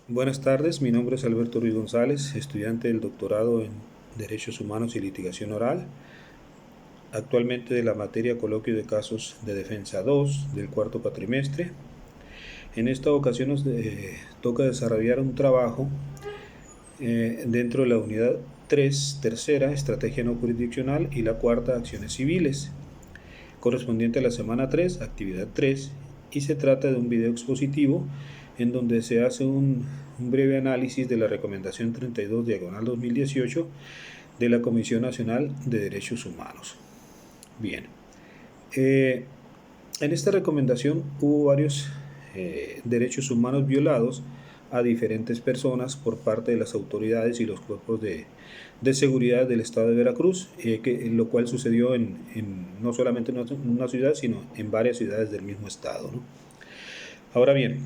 Buenas tardes, mi nombre es Alberto Ruiz González, estudiante del doctorado en Derechos Humanos y Litigación Oral, actualmente de la materia Coloquio de Casos de Defensa 2 del cuarto cuatrimestre. En esta ocasión nos toca desarrollar un trabajo dentro de la unidad 3, tercera, Estrategia no jurisdiccional, y la cuarta, Acciones civiles, correspondiente a la semana 3, actividad 3, y se trata de un video expositivo en donde se hace un breve análisis de la recomendación 32/2018 de la Comisión Nacional de Derechos Humanos. Bien, en esta recomendación hubo varios derechos humanos violados a diferentes personas por parte de las autoridades y los cuerpos de seguridad del estado de Veracruz, lo cual sucedió no solamente en una ciudad, sino en varias ciudades del mismo estado, ¿no? Ahora bien,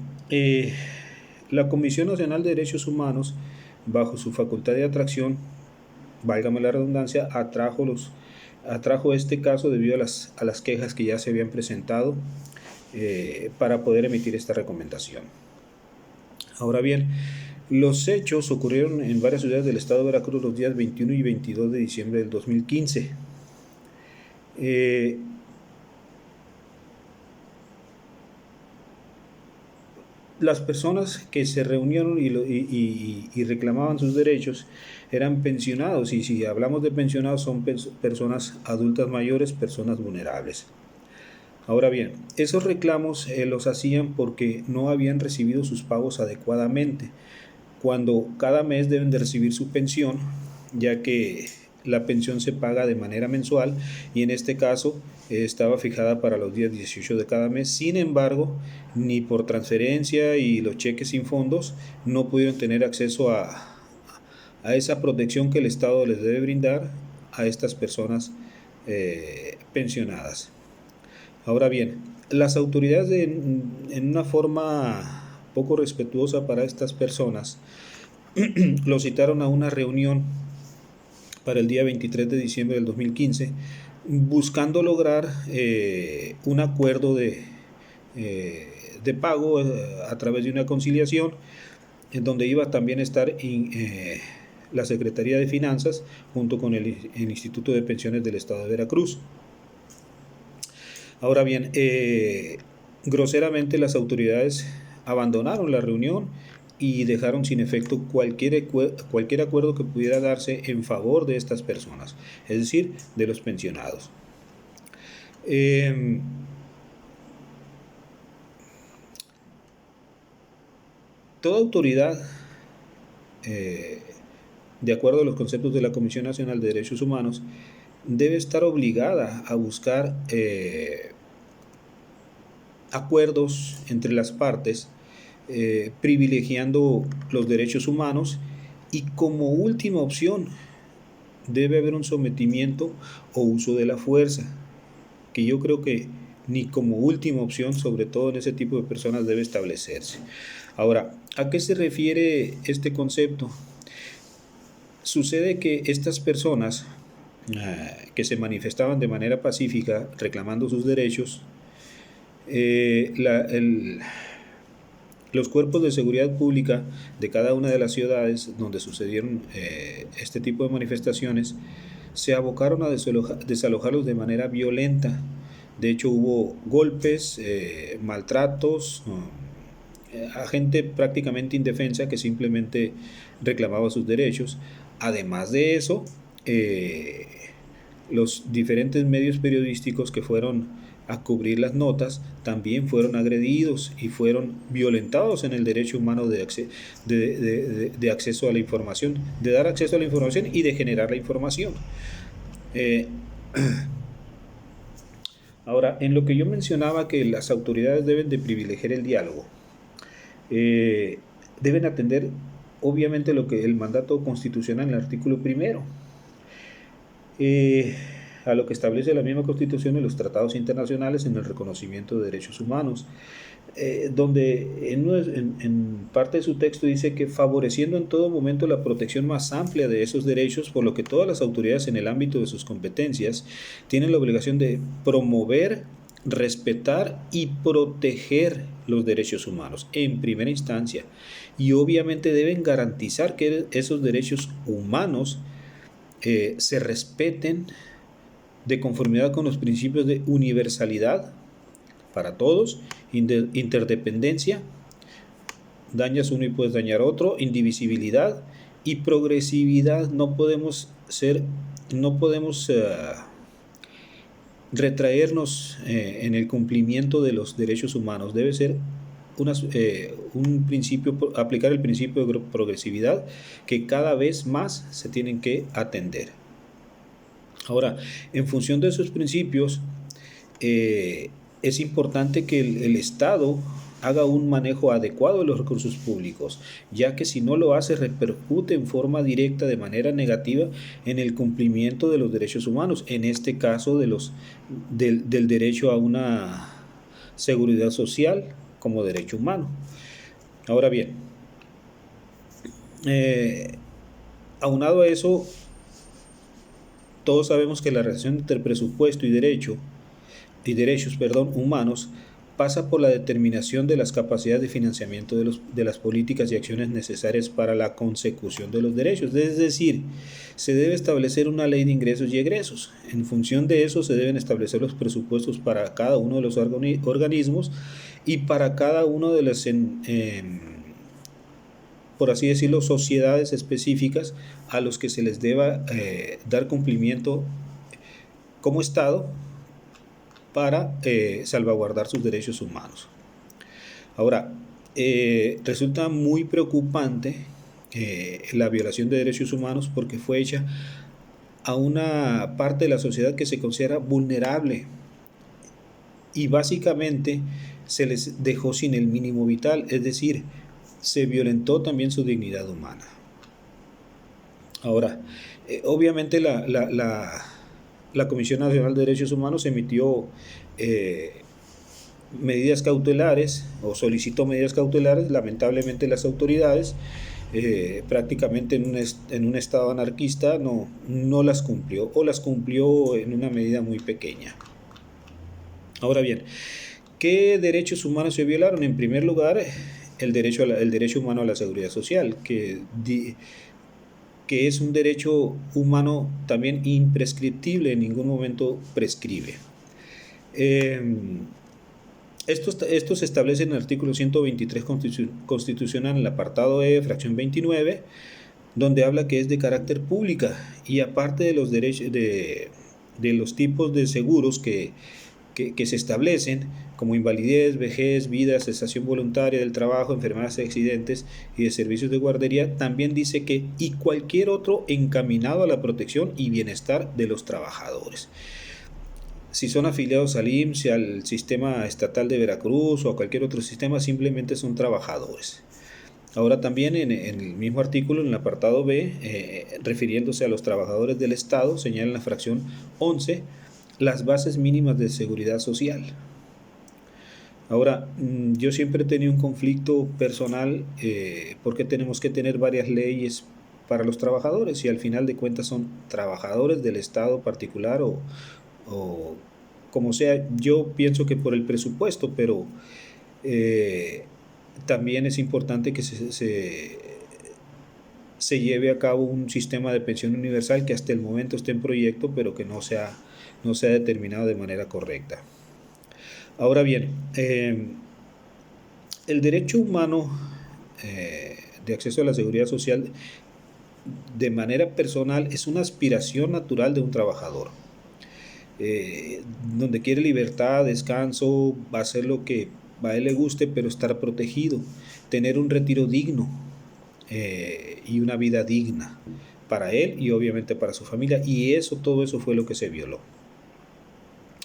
la Comisión Nacional de Derechos Humanos, bajo su facultad de atracción, válgame la redundancia, atrajo este caso debido a las quejas que ya se habían presentado para poder emitir esta recomendación. Ahora bien, los hechos ocurrieron en varias ciudades del estado de Veracruz los días 21 y 22 de diciembre del 2015. Las personas que se reunieron y reclamaban sus derechos eran pensionados, y si hablamos de pensionados son personas adultas mayores, personas vulnerables. Ahora bien, esos reclamos los hacían porque no habían recibido sus pagos adecuadamente, cuando cada mes deben de recibir su pensión, ya que la pensión se paga de manera mensual y en este caso estaba fijada para los días 18 de cada mes. Sin embargo, ni por transferencia y los cheques sin fondos no pudieron tener acceso a esa protección que el Estado les debe brindar a estas personas pensionadas. Ahora bien, las autoridades en una forma poco respetuosa para estas personas lo citaron a una reunión para el día 23 de diciembre del 2015, buscando lograr un acuerdo de pago a través de una conciliación, en donde iba también a estar la Secretaría de Finanzas junto con el Instituto de Pensiones del Estado de Veracruz. Ahora bien, groseramente las autoridades abandonaron la reunión y dejaron sin efecto cualquier acuerdo que pudiera darse en favor de estas personas, es decir, de los pensionados. Toda autoridad, de acuerdo a los conceptos de la Comisión Nacional de Derechos Humanos, debe estar obligada a buscar acuerdos entre las partes, privilegiando los derechos humanos, y como última opción debe haber un sometimiento o uso de la fuerza, que yo creo que ni como última opción, sobre todo en ese tipo de personas, debe establecerse. Ahora, ¿a qué se refiere este concepto? Sucede que estas personas que se manifestaban de manera pacífica reclamando sus derechos, los cuerpos de seguridad pública de cada una de las ciudades donde sucedieron este tipo de manifestaciones se abocaron a desalojarlos de manera violenta. De hecho, hubo golpes, maltratos, a gente prácticamente indefensa que simplemente reclamaba sus derechos. Además de eso, los diferentes medios periodísticos que fueron a cubrir las notas también fueron agredidos y fueron violentados en el derecho humano de acceso a la información, de dar acceso a la información y de generar la información. Ahora, en lo que yo mencionaba que las autoridades deben de privilegiar el diálogo, deben atender obviamente lo que el mandato constitucional en el artículo 1, a lo que establece la misma Constitución y los tratados internacionales en el reconocimiento de derechos humanos, donde en parte de su texto dice que favoreciendo en todo momento la protección más amplia de esos derechos, por lo que todas las autoridades en el ámbito de sus competencias tienen la obligación de promover, respetar y proteger los derechos humanos en primera instancia, y obviamente deben garantizar que esos derechos humanos se respeten de conformidad con los principios de universalidad para todos, interdependencia, dañas uno y puedes dañar otro, indivisibilidad y progresividad. No podemos retraernos en el cumplimiento de los derechos humanos. Debe ser aplicar el principio de progresividad, que cada vez más se tienen que atender. Ahora, en función de esos principios, es importante que el Estado haga un manejo adecuado de los recursos públicos, ya que si no lo hace, repercute en forma directa, de manera negativa, en el cumplimiento de los derechos humanos, en este caso del derecho a una seguridad social como derecho humano. Ahora bien, aunado a eso, todos sabemos que la relación entre presupuesto y derechos humanos pasa por la determinación de las capacidades de financiamiento de las políticas y acciones necesarias para la consecución de los derechos. Es decir, se debe establecer una ley de ingresos y egresos. En función de eso se deben establecer los presupuestos para cada uno de los organismos y para cada uno de las, por así decirlo, sociedades específicas a los que se les deba dar cumplimiento como Estado para salvaguardar sus derechos humanos. Ahora, resulta muy preocupante la violación de derechos humanos, porque fue hecha a una parte de la sociedad que se considera vulnerable y básicamente se les dejó sin el mínimo vital, es decir, se violentó también su dignidad humana. Ahora, obviamente la Comisión Nacional de Derechos Humanos emitió medidas cautelares, o solicitó medidas cautelares. Lamentablemente las autoridades, prácticamente en un estado anarquista, no las cumplió, o las cumplió en una medida muy pequeña. Ahora bien, ¿qué derechos humanos se violaron? En primer lugar, el derecho humano a la seguridad social, que es un derecho humano también imprescriptible, en ningún momento prescribe. Esto se establece en el artículo 123 constitucional, en el apartado E, fracción 29, donde habla que es de carácter pública, y aparte de los derechos de los tipos de seguros que se establecen, como invalidez, vejez, vida, cesación voluntaria del trabajo, enfermedades y accidentes, y de servicios de guardería, también dice que y cualquier otro encaminado a la protección y bienestar de los trabajadores. Si son afiliados al IMSS, al sistema estatal de Veracruz o a cualquier otro sistema, simplemente son trabajadores. Ahora también en el mismo artículo, en el apartado B, refiriéndose a los trabajadores del Estado, señala en la fracción 11 las bases mínimas de seguridad social. Ahora, yo siempre he tenido un conflicto personal, porque tenemos que tener varias leyes para los trabajadores, y al final de cuentas son trabajadores del Estado particular o como sea. Yo pienso que por el presupuesto, pero también es importante que se lleve a cabo un sistema de pensión universal que hasta el momento esté en proyecto, pero que no se ha determinado de manera correcta. Ahora bien, el derecho humano de acceso a la seguridad social de manera personal es una aspiración natural de un trabajador, donde quiere libertad, descanso, va a hacer lo que a él le guste, pero estar protegido, tener un retiro digno y una vida digna para él y obviamente para su familia, y todo eso fue lo que se violó.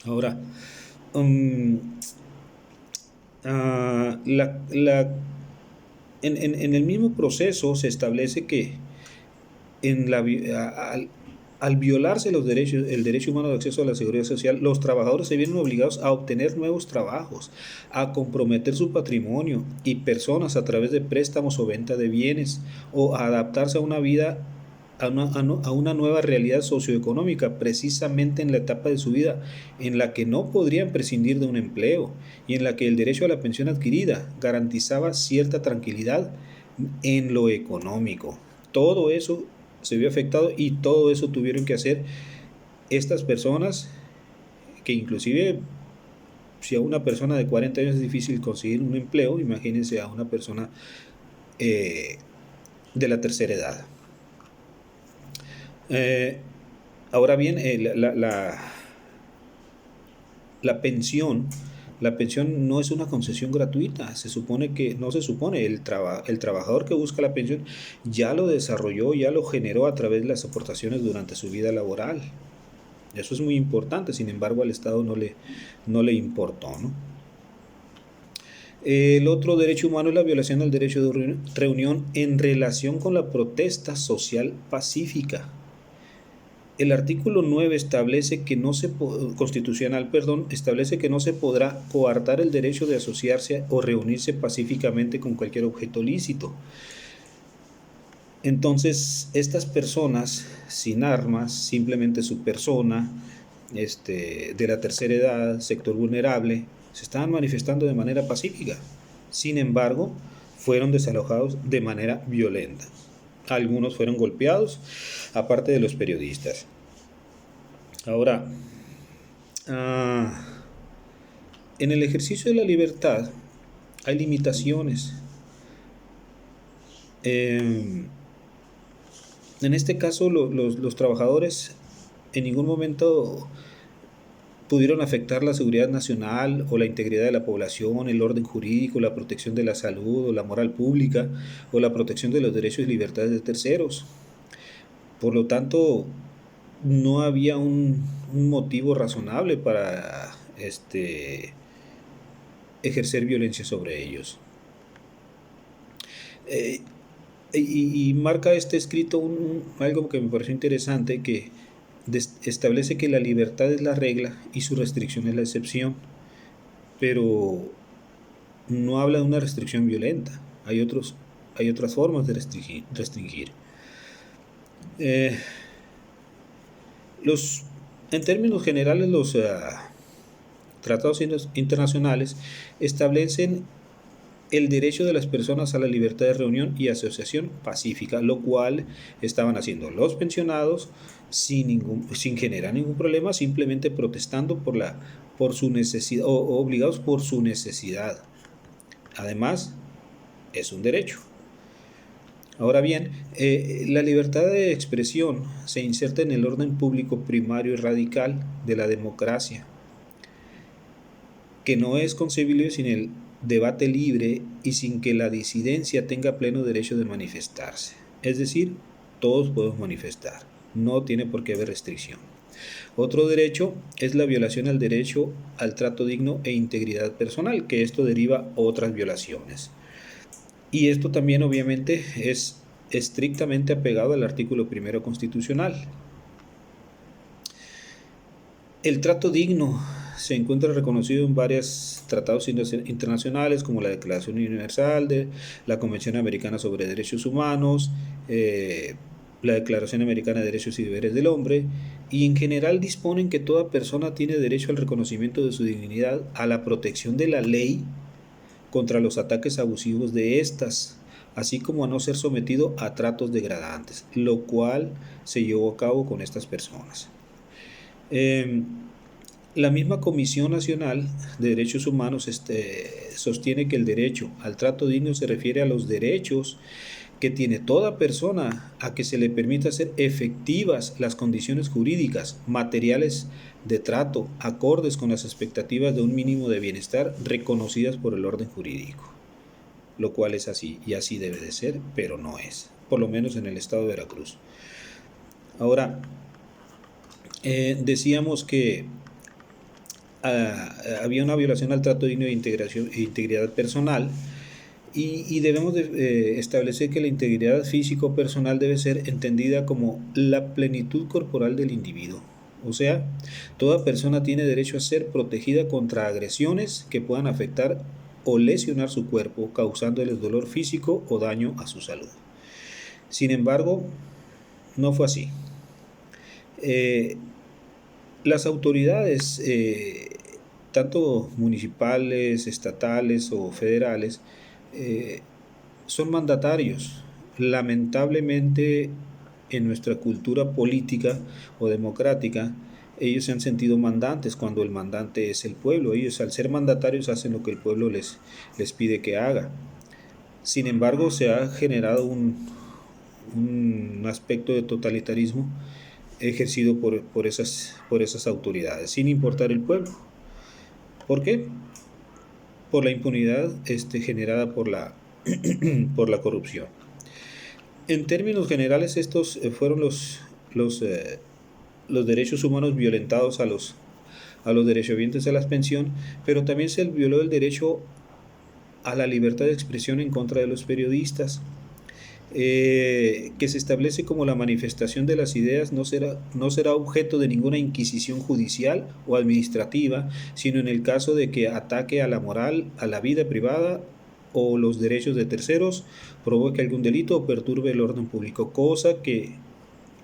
Ahora, en el mismo proceso se establece que al violarse el derecho humano de acceso a la seguridad social, los trabajadores se vienen obligados a obtener nuevos trabajos, a comprometer su patrimonio y personas a través de préstamos o venta de bienes, o a adaptarse a una vida a una nueva realidad socioeconómica, precisamente en la etapa de su vida en la que no podrían prescindir de un empleo y en la que el derecho a la pensión adquirida garantizaba cierta tranquilidad en lo económico. Todo eso se vio afectado y todo eso tuvieron que hacer estas personas que inclusive si a una persona de 40 años es difícil conseguir un empleo, imagínense a una persona eh, de la tercera edad. Eh, Ahora bien, la pensión, la pensión no es una concesión gratuita. Se supone que, no se supone, el trabajador que busca la pensión ya lo desarrolló, ya lo generó a través de las aportaciones durante su vida laboral. Eso es muy importante, sin embargo al Estado no le importó, ¿no? El otro derecho humano es la violación del derecho de reunión en relación con la protesta social pacífica. El artículo 9 establece que no se constitucional, perdón, establece que no se podrá coartar el derecho de asociarse o reunirse pacíficamente con cualquier objeto lícito. Entonces, estas personas sin armas, simplemente su persona, de la tercera edad, sector vulnerable, se estaban manifestando de manera pacífica. Sin embargo, fueron desalojados de manera violenta. Algunos fueron golpeados, aparte de los periodistas. Ahora, en el ejercicio de la libertad hay limitaciones. En este caso, los trabajadores en ningún momento pudieron afectar la seguridad nacional o la integridad de la población, el orden jurídico, la protección de la salud o la moral pública o la protección de los derechos y libertades de terceros. Por lo tanto, no había un motivo razonable para ejercer violencia sobre ellos. Y marca este escrito algo que me pareció interesante, que establece que la libertad es la regla y su restricción es la excepción, pero no habla de una restricción violenta. Hay otras formas de restringir. En términos generales, los tratados internacionales establecen el derecho de las personas a la libertad de reunión y asociación pacífica, lo cual estaban haciendo los pensionados sin generar ningún problema, simplemente protestando por su necesidad o obligados por su necesidad. Además, es un derecho. Ahora bien, la libertad de expresión se inserta en el orden público primario y radical de la democracia, que no es concebible sin el debate libre y sin que la disidencia tenga pleno derecho de manifestarse. Es decir, todos podemos manifestar, no tiene por qué haber restricción. Otro derecho es la violación al derecho al trato digno e integridad personal, que esto deriva otras violaciones. Y esto también obviamente es estrictamente apegado al artículo 1 constitucional. El trato digno se encuentra reconocido en varios tratados internacionales como la Declaración Universal de la Convención Americana sobre Derechos Humanos, la Declaración Americana de Derechos y Deberes del Hombre, y en general disponen que toda persona tiene derecho al reconocimiento de su dignidad, a la protección de la ley contra los ataques abusivos de estas, así como a no ser sometido a tratos degradantes, lo cual se llevó a cabo con estas personas. La misma Comisión Nacional de Derechos Humanos sostiene que el derecho al trato digno se refiere a los derechos que tiene toda persona a que se le permita hacer efectivas las condiciones jurídicas, materiales de trato, acordes con las expectativas de un mínimo de bienestar reconocidas por el orden jurídico, lo cual es así y así debe de ser, pero no es, por lo menos en el estado de Veracruz. Ahora, decíamos que había una violación al trato digno de integridad personal y debemos de, establecer que la integridad físico-personal debe ser entendida como la plenitud corporal del individuo. O sea, toda persona tiene derecho a ser protegida contra agresiones que puedan afectar o lesionar su cuerpo, causándoles dolor físico o daño a su salud. Sin embargo, no fue así. Eh, las autoridades, tanto municipales, estatales o federales, eh, son mandatarios. Lamentablemente, en nuestra cultura política o democrática, ellos se han sentido mandantes cuando el mandante es el pueblo. Ellos, al ser mandatarios, hacen lo que el pueblo les pide que haga. Sin embargo, se ha generado un aspecto de totalitarismo ejercido por esas autoridades, sin importar el pueblo. ¿Por qué? Por la impunidad generada por la corrupción. En términos generales, estos fueron los derechos humanos violentados a los derechohabientes a la pensión, pero también se violó el derecho a la libertad de expresión en contra de los periodistas, que se establece como la manifestación de las ideas no será objeto de ninguna inquisición judicial o administrativa, sino en el caso de que ataque a la moral, a la vida privada o los derechos de terceros, provoque algún delito o perturbe el orden público, cosa que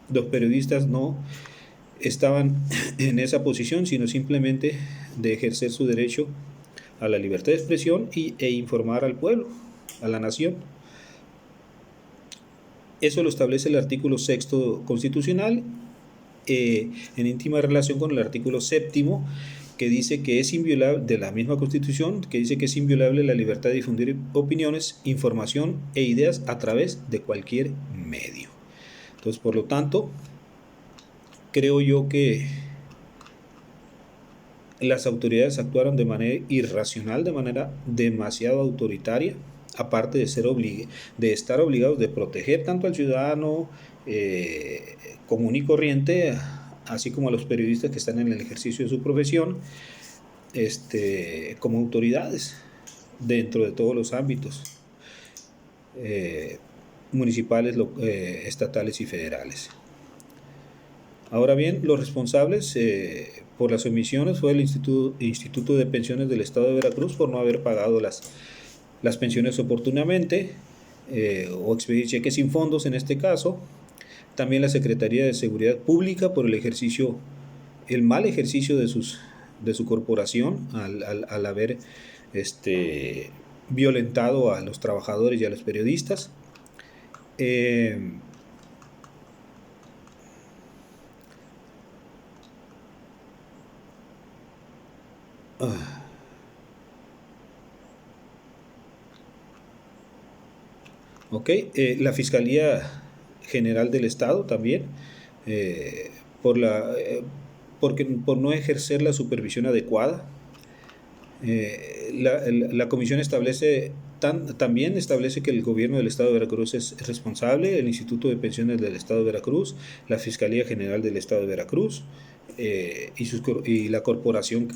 los periodistas no estaban en esa posición, sino simplemente de ejercer su derecho a la libertad de expresión e informar al pueblo, a la nación. Eso lo establece el artículo 6º constitucional, en íntima relación con el artículo 7º, que dice que es inviolable, de la misma Constitución, que dice que es inviolable la libertad de difundir opiniones, información e ideas a través de cualquier medio. Entonces, por lo tanto, creo yo que las autoridades actuaron de manera irracional, de manera demasiado autoritaria, aparte de estar obligados de proteger tanto al ciudadano común y corriente, así como a los periodistas que están en el ejercicio de su profesión, como autoridades dentro de todos los ámbitos municipales, estatales y federales. Ahora bien, los responsables por las omisiones fue el Instituto de Pensiones del Estado de Veracruz por no haber pagado las pensiones oportunamente o expedir cheques sin fondos en este caso. También la Secretaría de Seguridad Pública por el mal ejercicio de su corporación al haber violentado a los trabajadores y a los periodistas. La Fiscalía General del Estado también, por no ejercer la supervisión adecuada. La comisión también establece que el gobierno del Estado de Veracruz es responsable, el Instituto de Pensiones del Estado de Veracruz, la Fiscalía General del Estado de Veracruz y la corporación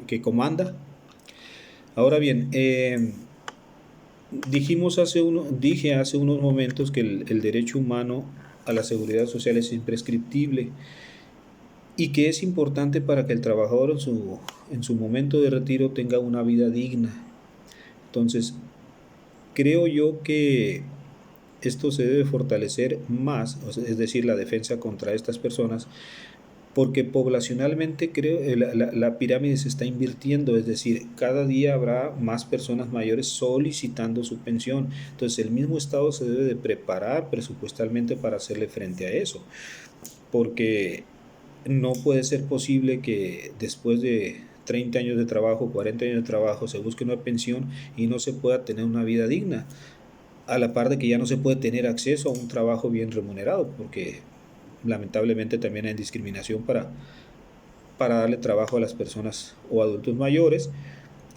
que comanda. Ahora bien, dije hace unos momentos que el derecho humano a la seguridad social es imprescriptible y que es importante para que el trabajador en su momento de retiro tenga una vida digna. Entonces, creo yo que esto se debe fortalecer más, es decir, la defensa contra estas personas, porque poblacionalmente la pirámide se está invirtiendo, es decir, cada día habrá más personas mayores solicitando su pensión. Entonces el mismo Estado se debe de preparar presupuestalmente para hacerle frente a eso, porque no puede ser posible que después de 30 años de trabajo, 40 años de trabajo, se busque una pensión y no se pueda tener una vida digna, a la par de que ya no se puede tener acceso a un trabajo bien remunerado, porque lamentablemente también hay discriminación para darle trabajo a las personas o adultos mayores,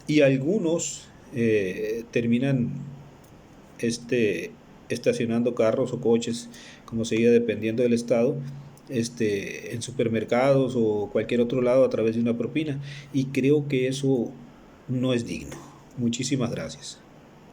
y algunos terminan estacionando carros o coches, como se diga, dependiendo del estado, en supermercados o cualquier otro lado a través de una propina, y creo que eso no es digno. Muchísimas gracias.